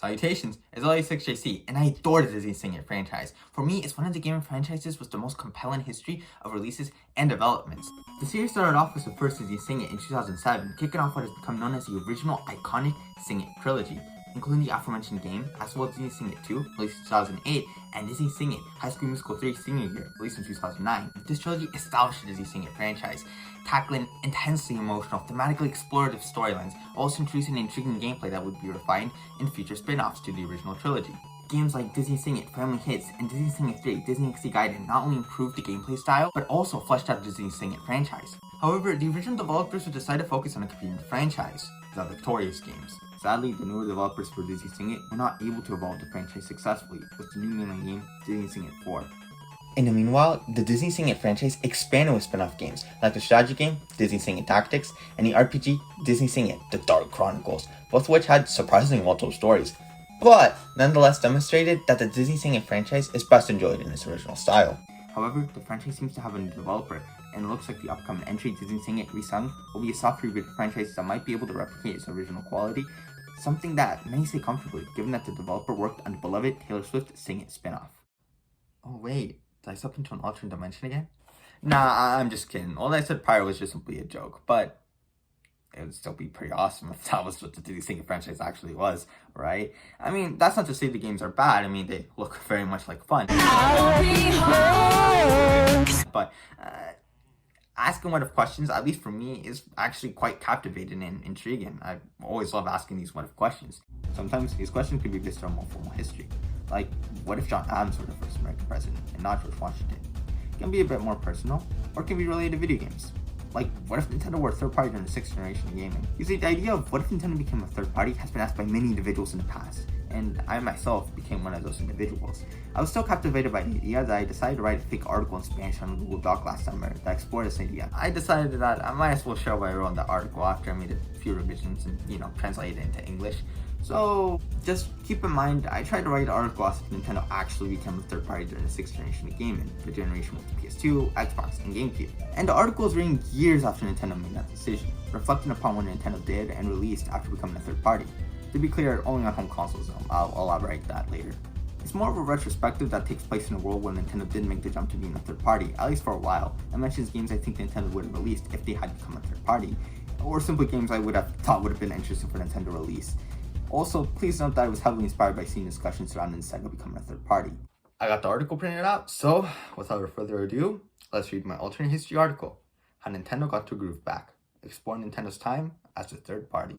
Salutations, it's SFX and I adore the Disney Sing It franchise. For me, it's one of the gaming franchises with the most compelling history of releases and developments. The series started off with the first Disney Sing It in 2007, kicking off what has become known as the original iconic Sing It trilogy, including the aforementioned game, as well as Disney Sing It 2, released in 2008, and Disney Sing It High School Musical 3 Senior Year, released in 2009. This trilogy established the Disney Sing It franchise, tackling intensely emotional, thematically explorative storylines, also introducing intriguing gameplay that would be refined in future spin-offs to the original trilogy. Games like Disney Sing It, Family Hits, and Disney Sing It 3, Disney XD Gaiden not only improved the gameplay style, but also fleshed out the Disney Sing It franchise. However, the original developers would decide to focus on a competing franchise, the Victorious games. Sadly, the newer developers for Disney Sing It were not able to evolve the franchise successfully with the new mainline game, Disney Sing It 4. In the meanwhile, the Disney Sing It franchise expanded with spin-off games like the strategy game, Disney Sing It Tactics, and the RPG, Disney Sing It The Dark Chronicles, both of which had surprisingly multiple stories, but nonetheless demonstrated that the Disney Sing It franchise is best enjoyed in its original style. However, the franchise seems to have a new developer, and it looks like the upcoming entry, Disney Sing It Resung, will be a soft reboot of the franchise that might be able to replicate its original quality, something that many say comfortably, given that the developer worked on the beloved Taylor Swift Sing It spin-off. Oh wait, did I step into an alternate dimension again? Nah, I'm just kidding. All I said prior was just simply a joke, but it would still be pretty awesome if that was what the Disney Sing It franchise actually was, right? I mean, that's not to say the games are bad. I mean, they look very much like fun. But asking what if questions, at least for me, is actually quite captivating and intriguing. I always love asking these what if questions. Sometimes these questions could be based on more formal history. Like, what if John Adams were the first American president and not George Washington? It can be a bit more personal, or it can be related to video games. Like, what if Nintendo were a third party during the 6th generation of gaming? You see, the idea of what if Nintendo became a third party has been asked by many individuals in the past, and I myself became one of those individuals. I was so captivated by the idea that I decided to write a fake article in Spanish on Google Doc last summer that explored this idea. I decided that I might as well share what I wrote in the article after I made a few revisions and, translated it into English. So, just keep in mind, I tried to write an article as if Nintendo actually became a third party during the 6th generation of gaming, the generation with the PS2, Xbox, and GameCube. And the article was written years after Nintendo made that decision, reflecting upon what Nintendo did and released after becoming a third party. To be clear, only on home consoles though, I'll elaborate that later. It's more of a retrospective that takes place in a world where Nintendo did make the jump to being a third party, at least for a while, and mentions games I think Nintendo would have released if they had become a third party, or simply games I would have thought would have been interesting for Nintendo to release. Also, please note that I was heavily inspired by seeing discussions surrounding Sega becoming a third party. I got the article printed out, so without further ado, let's read my alternate history article, How Nintendo Got their Groove Back, exploring Nintendo's time as a third party.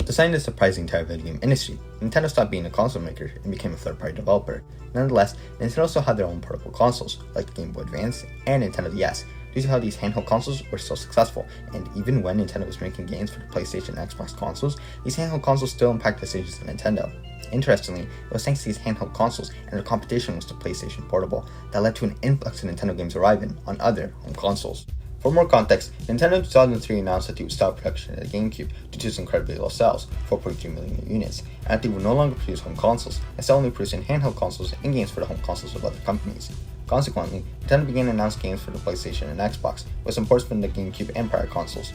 Deciding the surprising type of video game industry, Nintendo stopped being a console maker and became a third-party developer. Nonetheless, Nintendo still had their own portable consoles, like the Game Boy Advance and Nintendo DS, due to how these handheld consoles were so successful, and even when Nintendo was making games for the PlayStation and Xbox consoles, these handheld consoles still impact decisions of Nintendo. Interestingly, it was thanks to these handheld consoles and their competition with the PlayStation Portable that led to an influx of Nintendo games arriving on other home consoles. For more context, Nintendo in 2003 announced that they would stop production of the GameCube due to its incredibly low sales, 4.2 million units, and that they would no longer produce home consoles, instead only producing handheld consoles and games for the home consoles of other companies. Consequently, Nintendo began to announce games for the PlayStation and Xbox, with some ports from the GameCube and prior consoles.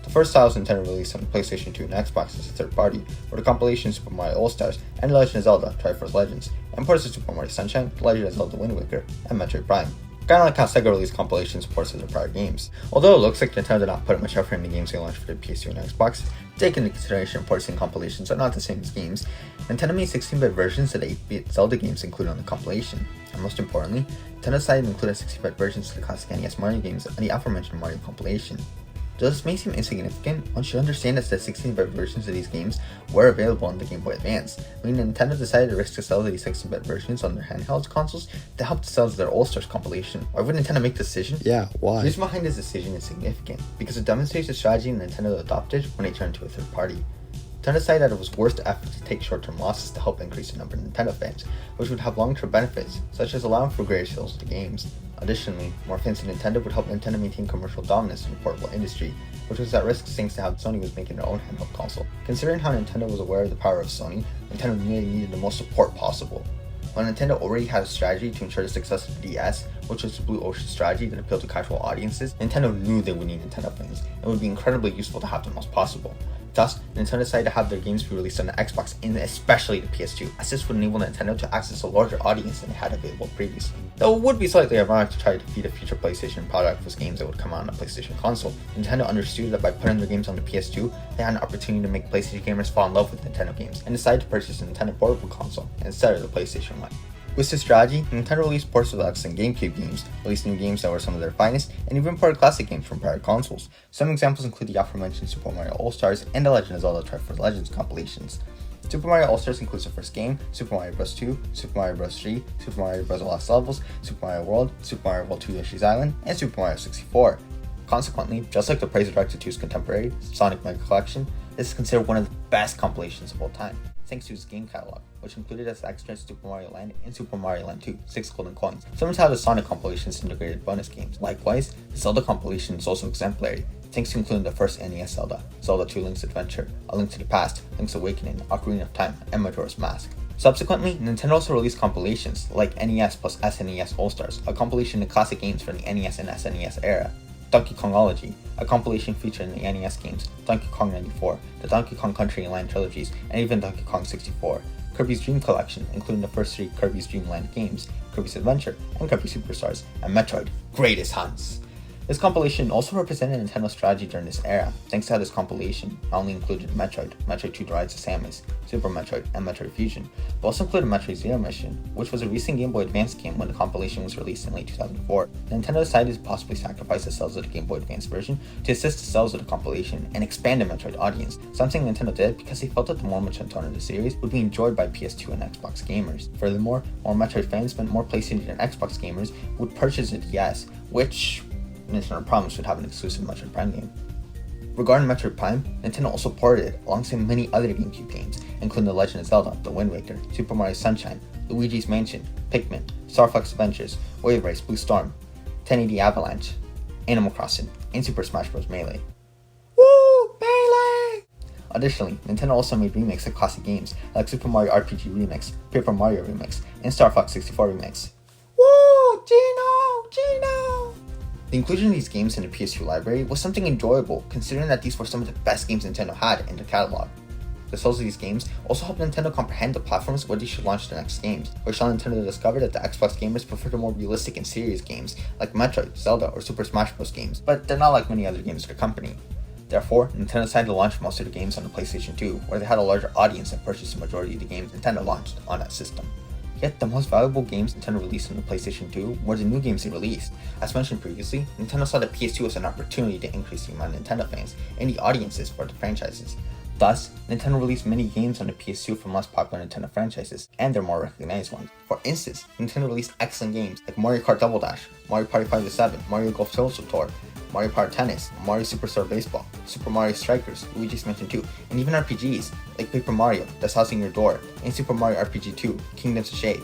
The first titles Nintendo released on the PlayStation 2 and Xbox as a third party were the compilation Super Mario All-Stars and The Legend of Zelda Triforce Legends, and ports of Super Mario Sunshine, The Legend of Zelda Wind Waker, and Metroid Prime. Kinda like how Sega released compilation supports of their prior games. Although it looks like Nintendo did not put much effort into games they launched for the PS2 and Xbox, taking into consideration ports and compilations are not the same as games, Nintendo made 16-bit versions of the 8-bit Zelda games included on the compilation. And most importantly, Nintendo decided to include 16-bit versions of the classic NES Mario games on the aforementioned Mario compilation. Though this may seem insignificant, one should understand that the 16-bit versions of these games were available on the Game Boy Advance, meaning Nintendo decided to risk the sale of these 16-bit versions on their handheld consoles to help the sales of their All-Stars compilation. Why would Nintendo make this decision? Yeah, why? The reason behind this decision is significant, because it demonstrates the strategy Nintendo adopted when they turned to a third party. Nintendo decided that it was worth the effort to take short-term losses to help increase the number of Nintendo fans, which would have long-term benefits, such as allowing for greater sales of the games. Additionally, more fans to Nintendo would help Nintendo maintain commercial dominance in the portable industry, which was at risk thanks to how Sony was making their own handheld console. Considering how Nintendo was aware of the power of Sony, Nintendo really needed the most support possible. While Nintendo already had a strategy to ensure the success of the DS, which was a blue ocean strategy that appealed to casual audiences, Nintendo knew they would need Nintendo fans, and it would be incredibly useful to have the most possible. Thus, Nintendo decided to have their games be released on the Xbox and especially the PS2, as this would enable Nintendo to access a larger audience than they had available previously. Though it would be slightly ironic to try to defeat a future PlayStation product with games that would come out on a PlayStation console, Nintendo understood that by putting their games on the PS2, they had an opportunity to make PlayStation gamers fall in love with Nintendo games, and decided to purchase a Nintendo portable console instead of the PlayStation 1. With this strategy, Nintendo released ports of excellent GameCube games, released new games that were some of their finest, and even ported classic games from prior consoles. Some examples include the aforementioned Super Mario All-Stars and the Legend of Zelda Triforce Legends compilations. Super Mario All-Stars includes the first game, Super Mario Bros. 2, Super Mario Bros. 3, Super Mario Bros. Lost Levels, Super Mario World, Super Mario World 2 Yoshi's Island, and Super Mario 64. Consequently, just like the praise directed to its contemporary, Sonic Mega Collection, this is considered one of the best compilations of all time, thanks to its game catalog, which included as extras Super Mario Land and Super Mario Land 2, 6 golden coins, similar to how the Sonic compilations integrated bonus games. Likewise, the Zelda compilation is also exemplary, thanks to including the first NES Zelda, Zelda 2 Link's Adventure, A Link to the Past, Link's Awakening, Ocarina of Time, and Majora's Mask. Subsequently, Nintendo also released compilations like NES plus SNES All-Stars, a compilation of classic games from the NES and SNES era, Donkey Kongology, a compilation featuring the NES games, Donkey Kong 94, the Donkey Kong Country and Land trilogies, and even Donkey Kong 64, Kirby's Dream Collection, including the first 3 Kirby's Dream Land games, Kirby's Adventure, and Kirby Superstars, and Metroid, Greatest Hunts. This compilation also represented Nintendo's strategy during this era, thanks to how this compilation not only included Metroid, Metroid 2: The Rise of Samus, Super Metroid, and Metroid Fusion, but also included Metroid Zero Mission, which was a recent Game Boy Advance game when the compilation was released in late 2004. Nintendo decided to possibly sacrifice the sales of the Game Boy Advance version to assist the sales of the compilation and expand the Metroid audience, something Nintendo did because they felt that the more mature tone of the series would be enjoyed by PS2 and Xbox gamers. Furthermore, more Metroid fans meant more PlayStation and Xbox gamers would purchase the DS, which Nintendo promised would have an exclusive Metroid Prime game. Regarding Metroid Prime, Nintendo also ported it alongside many other GameCube games, including The Legend of Zelda, The Wind Waker, Super Mario Sunshine, Luigi's Mansion, Pikmin, Star Fox Adventures, Wave Race, Blue Storm, 1080 Avalanche, Animal Crossing, and Super Smash Bros. Melee. Woo! Melee! Additionally, Nintendo also made remakes of classic games like Super Mario RPG Remix, Paper Mario Remix, and Star Fox 64 Remix. Woo! Gino! The inclusion of these games in the PS2 library was something enjoyable, considering that these were some of the best games Nintendo had in the catalog. The sales of these games also helped Nintendo comprehend the platforms where they should launch their next games, which saw Nintendo discover that the Xbox gamers prefer the more realistic and serious games like Metroid, Zelda, or Super Smash Bros. Games, but they're not like many other games of the company. Therefore, Nintendo decided to launch most of the games on the PlayStation 2, where they had a larger audience that purchased the majority of the games Nintendo launched on that system. Yet, the most valuable games Nintendo released on the PlayStation 2 were the new games they released. As mentioned previously, Nintendo saw the PS2 as an opportunity to increase the amount of Nintendo fans and the audiences for the franchises. Thus, Nintendo released many games on the PS2 from less popular Nintendo franchises, and their more recognized ones. For instance, Nintendo released excellent games like Mario Kart Double Dash, Mario Party 5-7, Mario Golf Social Tour, Mario Party Tennis, Mario Superstar Baseball, Super Mario Strikers, Luigi's Mansion 2, and even RPGs like Paper Mario, That's Housing Your Door, and Super Mario RPG 2, Kingdoms of Shade.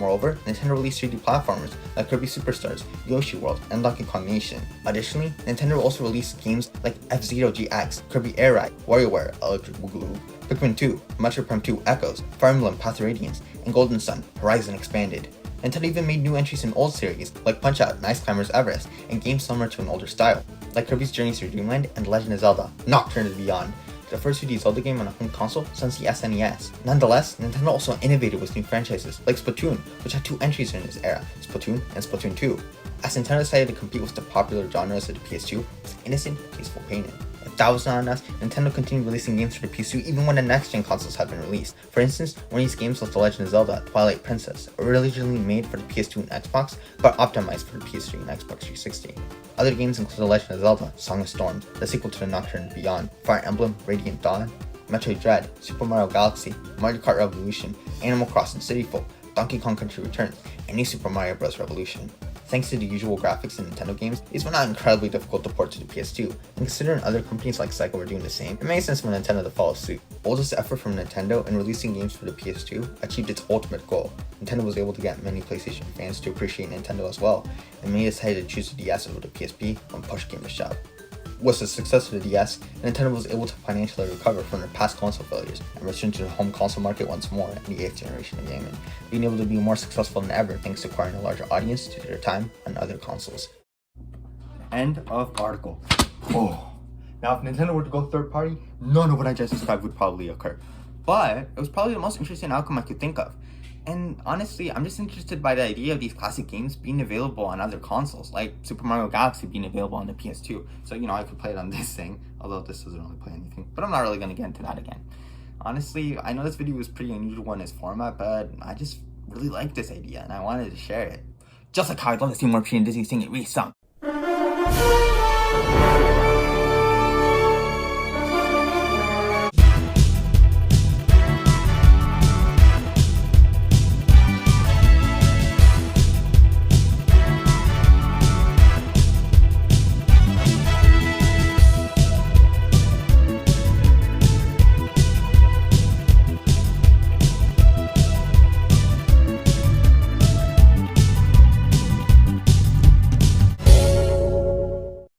Moreover, Nintendo released 3D platformers like Kirby Superstars, Yoshi World, and Donkey Kong Nation. Additionally, Nintendo also released games like F-Zero GX, Kirby Air Ride, WarioWare, Electric Boogaloo, Pikmin 2, Metroid Prime 2 Echoes, Fire Emblem Path of Radiance, and Golden Sun, Horizon Expanded. Nintendo even made new entries in old series like Punch-Out, Nice Climbers Everest, and games similar to an older style, like Kirby's Journey Through Dreamland and Legend of Zelda, Nocturne of the Beyond, the first 2D Zelda game on a home console since the SNES. Nonetheless, Nintendo also innovated with new franchises like Splatoon, which had 2 entries in this era, Splatoon and Splatoon 2. As Nintendo decided to compete with the popular genres of the PS2 with innocent, peaceful payment. If that was not enough, Nintendo continued releasing games for the PS2 even when the next-gen consoles had been released. For instance, one of these games was The Legend of Zelda Twilight Princess, originally made for the PS2 and Xbox, but optimized for the PS3 and Xbox 360. Other games include The Legend of Zelda Song of Storms, the sequel to the Nocturne and Beyond, Fire Emblem Radiant Dawn, Metroid Dread, Super Mario Galaxy, Mario Kart Revolution, Animal Crossing City Folk, Donkey Kong Country Returns, and New Super Mario Bros. Revolution. Thanks to the usual graphics in Nintendo games, these were not incredibly difficult to port to the PS2, and considering other companies like Sega were doing the same, it made sense for Nintendo to follow suit. All this effort from Nintendo in releasing games for the PS2 achieved its ultimate goal. Nintendo was able to get many PlayStation fans to appreciate Nintendo as well, and many decided to choose the DS over the PSP when push came to shove. was the success of the DS, Nintendo was able to financially recover from their past console failures and return to the home console market once more in the 8th generation of gaming, being able to be more successful than ever thanks to acquiring a larger audience due to their time on other consoles. End of article. Oh. Now, if Nintendo were to go third party, none of what I just described would probably occur. But it was probably the most interesting outcome I could think of. And honestly, I'm just interested by the idea of these classic games being available on other consoles, like Super Mario Galaxy being available on the PS2. So, I could play it on this thing, although this doesn't really play anything. But I'm not really going to get into that again. Honestly, I know this video was pretty unusual in its format, but I just really like this idea and I wanted to share it. Just like how I'd love to see more Wachin Z sing it re-sung.